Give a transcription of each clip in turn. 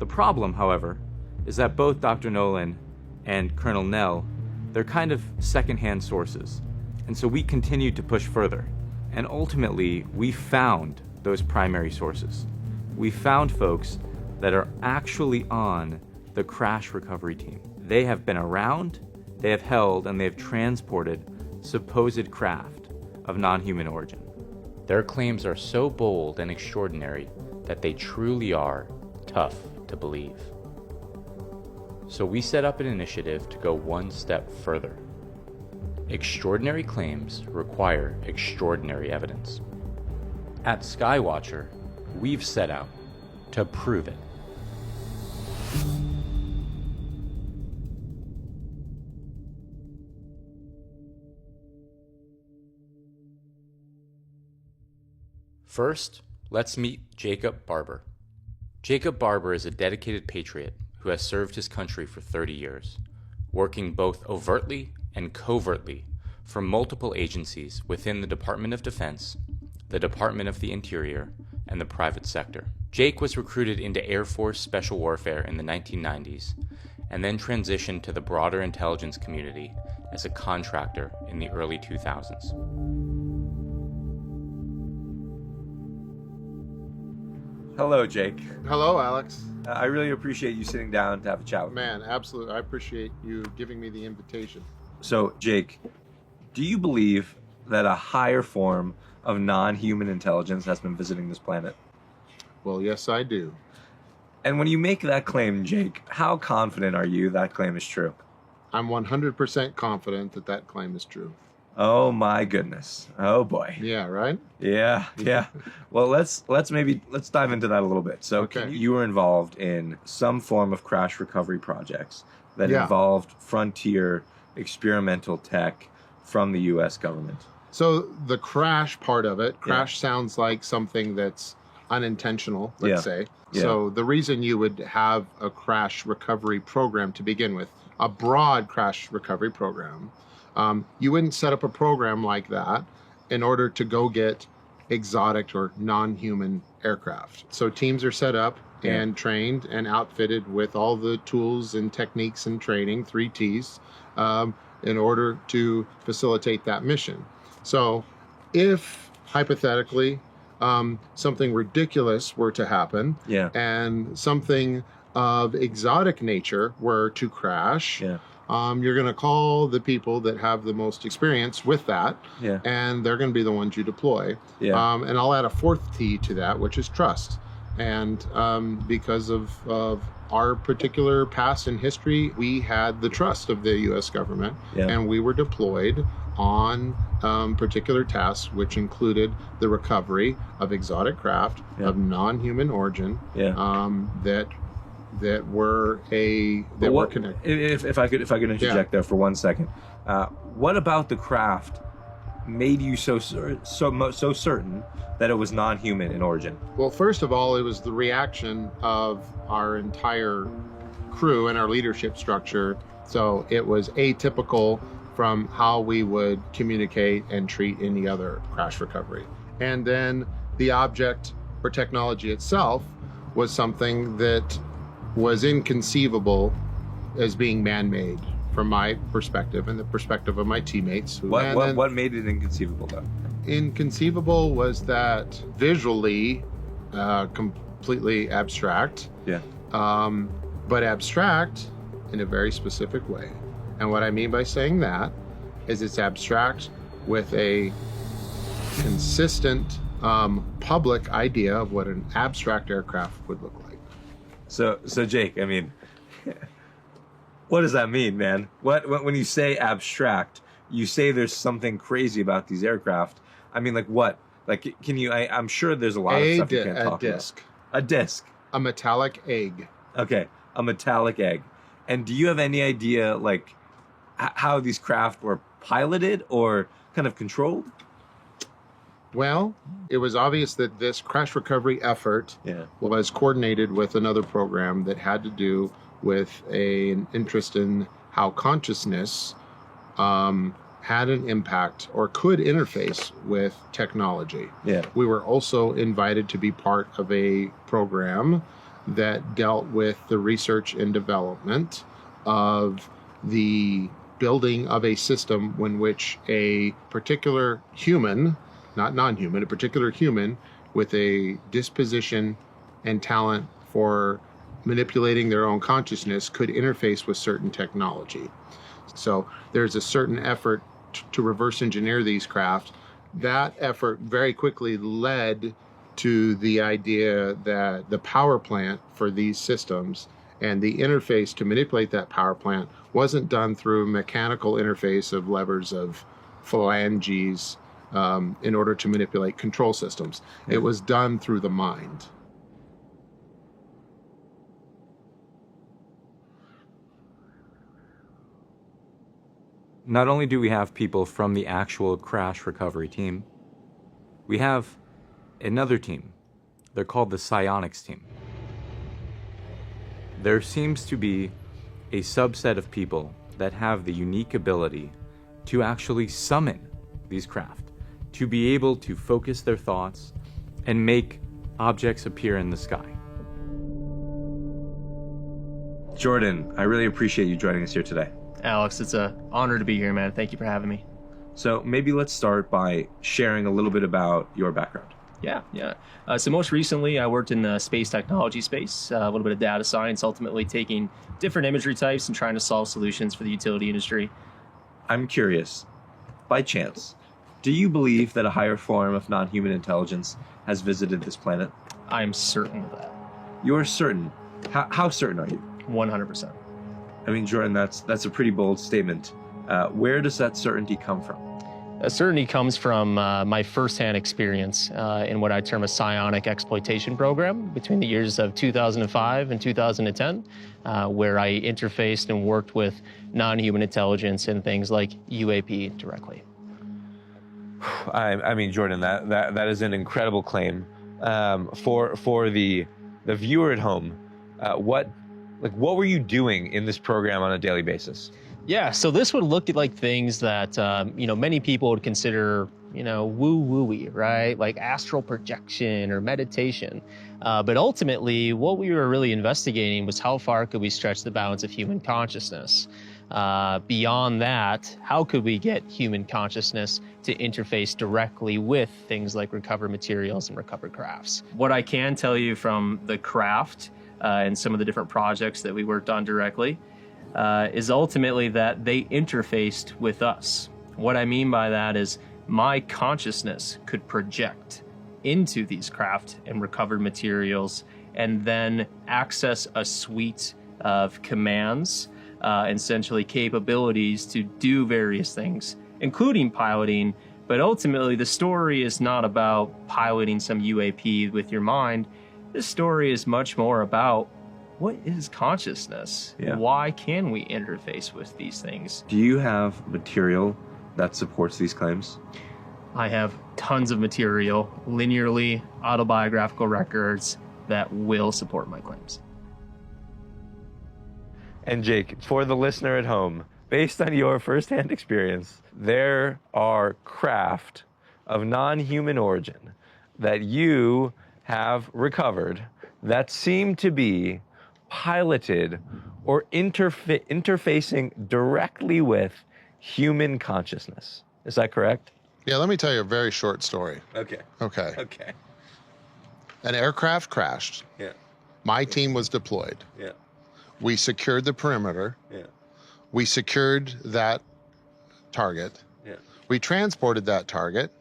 The problem, however, is that both Dr. Nolan and Colonel Nell, they're kind of secondhand sources. And so we continued to push further. And ultimately, we found those primary sources. We found folks that are actually on the crash recovery team. They have been around, they have held, and they have transported supposed craft of non-human origin. Their claims are so bold and extraordinary that they truly are tough to believe. So we set up an initiative to go one step further. Extraordinary claims require extraordinary evidence. At Skywatcher, we've set out to prove it. First, let's meet Jacob Barber. Jacob Barber is a dedicated patriot who has served his country for 30 years, working both overtly and covertly for multiple agencies within the Department of Defense, the Department of the Interior, and the private sector. Jake was recruited into Air Force Special Warfare in the 1990s, and then transitioned to the broader intelligence community as a contractor in the early 2000s. Hello, Jake. Hello, Alex. I really appreciate you sitting down to have a chat with me. Man, absolutely. I appreciate you giving me the invitation. So, Jake, do you believe that a higher form of non-human intelligence has been visiting this planet? Well, yes, I do. And when you make that claim, Jake, how confident are you that claim is true? I'm 100% confident that that claim is true. Oh my goodness. Oh boy. Yeah, right? Yeah. Well, let's dive into that a little bit. So Okay. you were involved in some form of crash recovery projects that Yeah. involved frontier experimental tech from the US government. So the crash part of it, crash sounds like something that's unintentional, let's say. Yeah. So the reason you would have a crash recovery program to begin with, a broad crash recovery program, you wouldn't set up a program like that in order to go get exotic or non-human aircraft. So teams are set up and trained and outfitted with all the tools and techniques and training, 3 T's, in order to facilitate that mission. So if, hypothetically, something ridiculous were to happen and something of exotic nature were to crash, you're going to call the people that have the most experience with that, and they're going to be the ones you deploy. And I'll add a 4th T to that, which is trust. And because of our particular past and history, we had the trust of the U.S. government, and we were deployed on particular tasks, which included the recovery of exotic craft of non-human origin that were connected. If I could interject there for 1 second, what about the craft made you so certain that it was non-human in origin? Well, first of all, it was the reaction of our entire crew and our leadership structure. So it was atypical from how we would communicate and treat any other crash recovery. And then the object or technology itself was something that was inconceivable as being man-made from my perspective and the perspective of my teammates. What made it inconceivable, though? Inconceivable was that visually completely abstract, but abstract in a very specific way. And what I mean by saying that is it's abstract with a consistent public idea of what an abstract aircraft would look like. So Jake, I mean, what does that mean, man? When you say abstract, you say there's something crazy about these aircraft. I mean, like what? Like, can you? I'm sure there's a lot of stuff you can't talk about. A disc. A metallic egg. Okay, a metallic egg. And do you have any idea, like, how these craft were piloted or kind of controlled? Well, it was obvious that this crash recovery effort was coordinated with another program that had to do with an interest in how consciousness had an impact or could interface with technology. We were also invited to be part of a program that dealt with the research and development of the building of a system in which a particular human, not non-human, a particular human with a disposition and talent for manipulating their own consciousness could interface with certain technology. So there's a certain effort to reverse engineer these craft. That effort very quickly led to the idea that the power plant for these systems and the interface to manipulate that power plant wasn't done through a mechanical interface of levers of phalanges in order to manipulate control systems. It was done through the mind. Not only do we have people from the actual crash recovery team, we have another team. They're called the psionics team. There seems to be a subset of people that have the unique ability to actually summon these craft, to be able to focus their thoughts and make objects appear in the sky. Jordan, I really appreciate you joining us here today. Alex, it's an honor to be here, man. Thank you for having me. So maybe let's start by sharing a little bit about your background. Yeah. So most recently, I worked in the space technology space, a little bit of data science, ultimately taking different imagery types and trying to solve solutions for the utility industry. I'm curious, by chance, do you believe that a higher form of non-human intelligence has visited this planet? I am certain of that. You're certain? How certain are you? 100%. I mean, Jordan, that's a pretty bold statement. Where does that certainty come from? Certainty comes from my firsthand experience in what I term a psionic exploitation program between the years of 2005 and 2010, where I interfaced and worked with non-human intelligence and things like UAP directly. I mean, Jordan, that is an incredible claim. For the viewer at home, what were you doing in this program on a daily basis? Yeah, so this would look at like things that many people would consider woo-woo-y, right? Like astral projection or meditation. But ultimately, what we were really investigating was how far could we stretch the bounds of human consciousness. Beyond that, how could we get human consciousness to interface directly with things like recovered materials and recovered crafts? What I can tell you from the craft and some of the different projects that we worked on directly is ultimately that they interfaced with us. What I mean by that is my consciousness could project into these craft and recovered materials and then access a suite of commands, essentially capabilities to do various things, including piloting. But ultimately, the story is not about piloting some UAP with your mind. This story is much more about what is consciousness? Yeah. Why can we interface with these things? Do you have material that supports these claims? I have tons of material, linearly autobiographical records that will support my claims. And Jake, for the listener at home, based on your firsthand experience, there are craft of non-human origin that you have recovered that seem to be piloted or interfacing directly with human consciousness. Is that correct? Yeah, let me tell you a very short story. Okay. Okay. An aircraft crashed. Yeah. My team was deployed. Yeah. We secured the perimeter. Yeah. We secured that target. Yeah. We transported that target.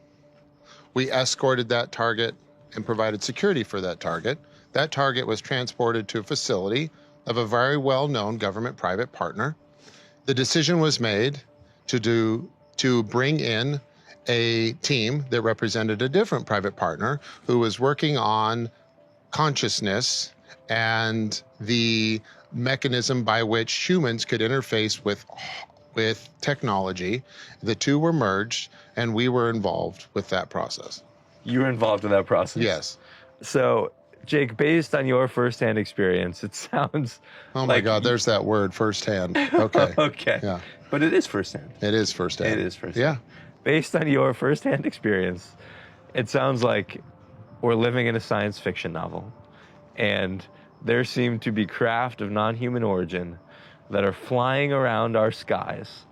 We escorted that target and provided security for that target. That target was transported to a facility of a very well-known government-private partner. The decision was made to bring in a team that represented a different private partner who was working on consciousness and the mechanism by which humans could interface with technology. The two were merged, and we were involved with that process. You were involved in that process? Yes. So, Jake, based on your firsthand experience, it sounds Oh my God, there's that word, firsthand. Okay. Okay. Yeah. But it is firsthand. It is firsthand. It is firsthand. Yeah. Based on your firsthand experience, it sounds like we're living in a science fiction novel. And there seem to be craft of non-human origin that are flying around our skies,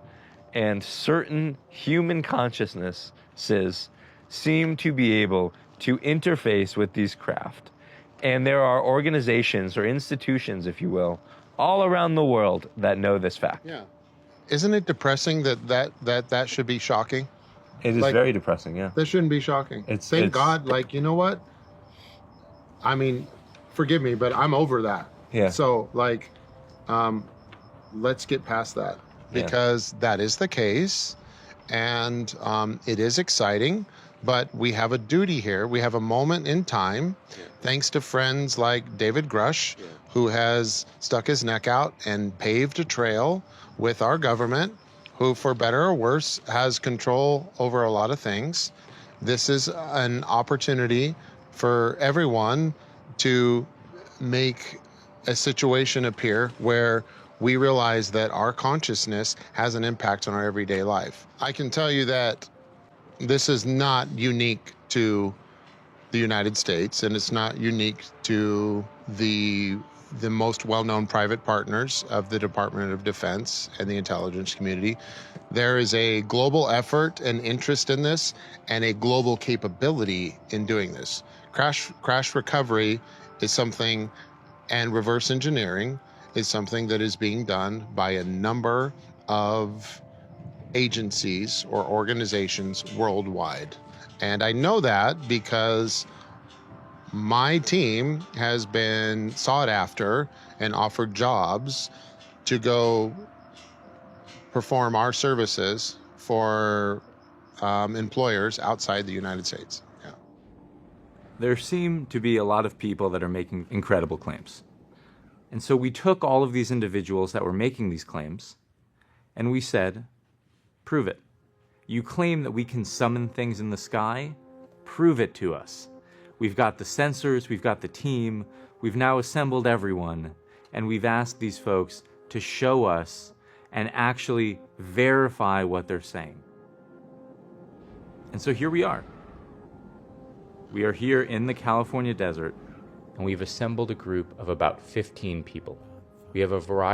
and certain human consciousnesses seem to be able to interface with these craft. And there are organizations or institutions, if you will, all around the world that know this fact. Yeah. Isn't it depressing that should be shocking? It is Like, very depressing, yeah. That shouldn't be shocking. Thank God, like, you know what? I mean, forgive me, but I'm over that. Yeah. So, like, let's get past that, Yeah. because that is the case, and it is exciting, but we have a duty here. We have a moment in time, thanks to friends like David Grush, who has stuck his neck out and paved a trail with our government, who, for better or worse, has control over a lot of things. This is an opportunity for everyone to make a situation appear where we realize that our consciousness has an impact on our everyday life. I can tell you that this is not unique to the United States, and it's not unique to the most well-known private partners of the Department of Defense and the intelligence community. There is a global effort and interest in this, and a global capability in doing this. Crash recovery is something, and reverse engineering is something that is being done by a number of agencies or organizations worldwide. And I know that because my team has been sought after and offered jobs to go perform our services for employers outside the United States. Yeah. There seem to be a lot of people that are making incredible claims. And so we took all of these individuals that were making these claims, and we said, prove it. You claim that we can summon things in the sky? Prove it to us. We've got the sensors, we've got the team, we've now assembled everyone, and we've asked these folks to show us and actually verify what they're saying. And so here we are. We are here in the California desert, and we've assembled a group of about 15 people. We have a variety